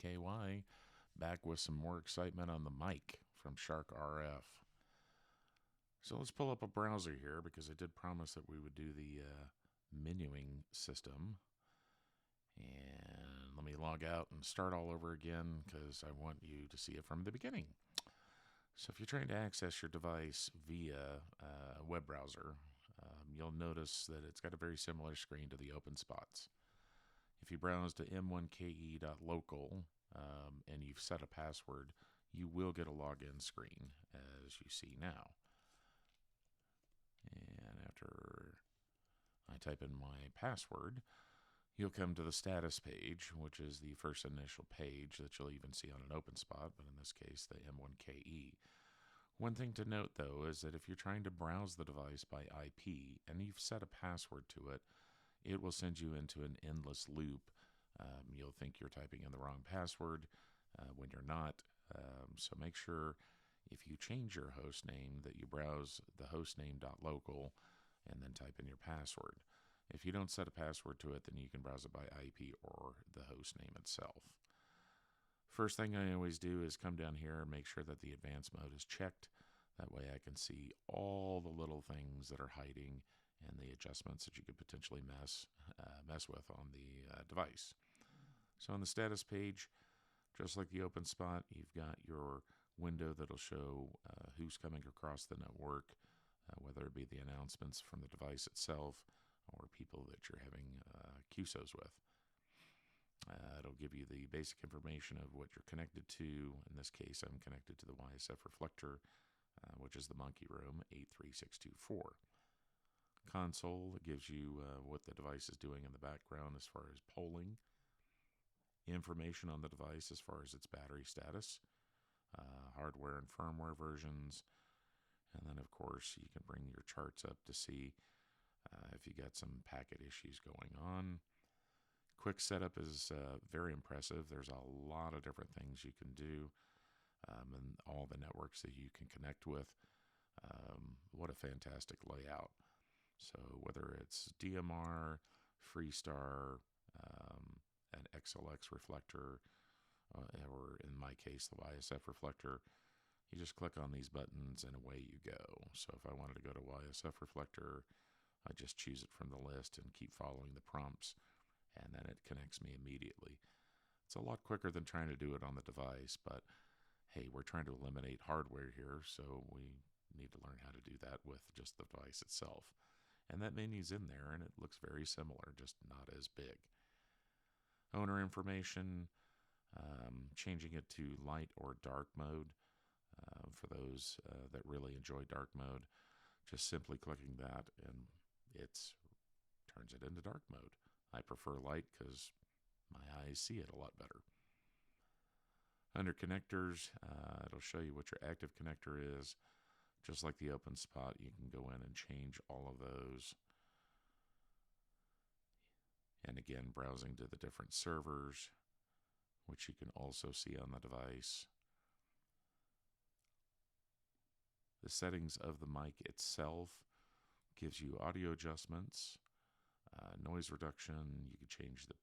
M1KE, back with some more excitement on the mic from SharkRF. So let's pull up a browser here because I did promise that we would do the menuing system. And let me log out and start all over again because I want you to see it from the beginning. So if you're trying to access your device via a web browser, you'll notice that it's got a very similar screen to the open spots. If you browse to m1ke.local and you've set a password, you will get a login screen as you see now. And after I type in my password, you'll come to the status page, which is the first initial page that you'll even see on an open spot, but in this case, the M1KE. One thing to note, though, is that if you're trying to browse the device by IP and you've set a password to it, it will send you into an endless loop. You'll think you're typing in the wrong password when you're not. So make sure if you change your host name that you browse the hostname.local and then type in your password. If you don't set a password to it, then you can browse it by IP or the host name itself. First thing I always do is come down here and make sure that the advanced mode is checked. That way I can see all the little things that are hiding and the adjustments that you could potentially mess with on the device. So on the status page, just like the open spot, you've got your window that'll show who's coming across the network, whether it be the announcements from the device itself or people that you're having QSOs with. It'll give you the basic information of what you're connected to. In this case, I'm connected to the YSF reflector, which is the monkey room 83624. Console gives you what the device is doing in the background as far as polling, information on the device as far as its battery status, hardware and firmware versions, and then of course you can bring your charts up to see if you got some packet issues going on. Quick setup is very impressive. There's a lot of different things you can do and all the networks that you can connect with. What a fantastic layout. So whether it's DMR, Freestar, an XLX reflector, or in my case, the YSF reflector, you just click on these buttons and away you go. So if I wanted to go to YSF reflector, I just choose it from the list and keep following the prompts, and then it connects me immediately. It's a lot quicker than trying to do it on the device, but hey, we're trying to eliminate hardware here, so we need to learn how to do that with just the device itself. And that menu's in there, and it looks very similar, just not as big. Owner information, changing it to light or dark mode. For those that really enjoy dark mode, just simply clicking that and it turns it into dark mode. I prefer light because my eyes see it a lot better. Under connectors, it'll show you what your active connector is. Just like the open spot, you can go in and change all of those. And again, browsing to the different servers, which you can also see on the device. The settings of the mic itself gives you audio adjustments, noise reduction. You can change the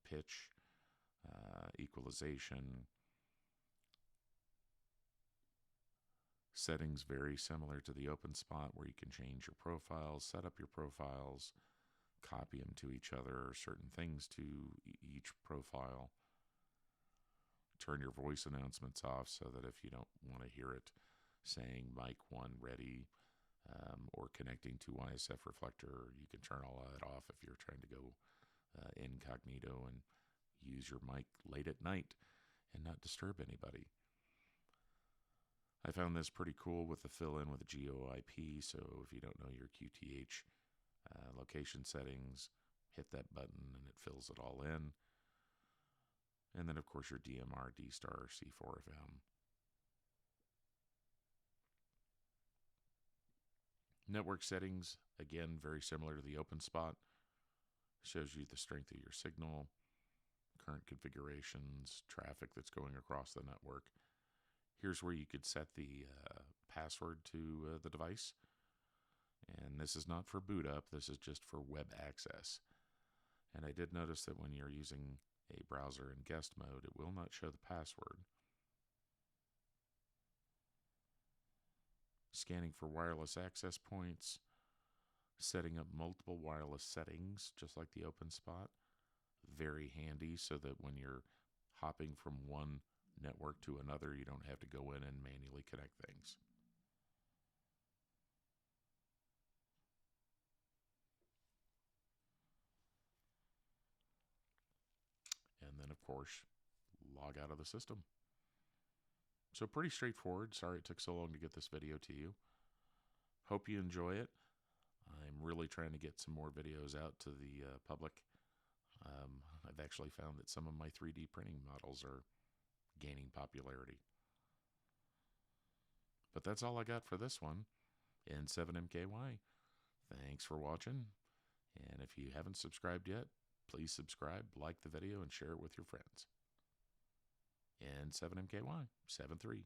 pitch, equalization. Settings very similar to the open spot where you can change your profiles, set up your profiles, copy them to each other, certain things to each profile. Turn your voice announcements off so that if you don't want to hear it saying mic 1 ready or connecting to YSF reflector, you can turn all of that off if you're trying to go incognito and use your mic late at night and not disturb anybody. I found this pretty cool with the fill-in with the GeoIP, so if you don't know your QTH location settings, hit that button and it fills it all in. And then, of course, your DMR, D-Star, C4FM. Network settings, again, very similar to the open spot. Shows you the strength of your signal, current configurations, traffic that's going across the network. Here's where you could set the password to the device. And this is not for boot up. This is just for web access. And I did notice that when you're using a browser in guest mode, it will not show the password. Scanning for wireless access points, setting up multiple wireless settings, just like the OpenSpot. Very handy so that when you're hopping from one network to another, you don't have to go in and manually connect things. And then, of course, log out of the system. So pretty straightforward. Sorry it took so long to get this video to you. Hope you enjoy it. I'm really trying to get some more videos out to the public. I've actually found that some of my 3D printing models are gaining popularity. But that's all I got for this one. N7MKY. Thanks for watching. And if you haven't subscribed yet, please subscribe, like the video, and share it with your friends. N7MKY 73.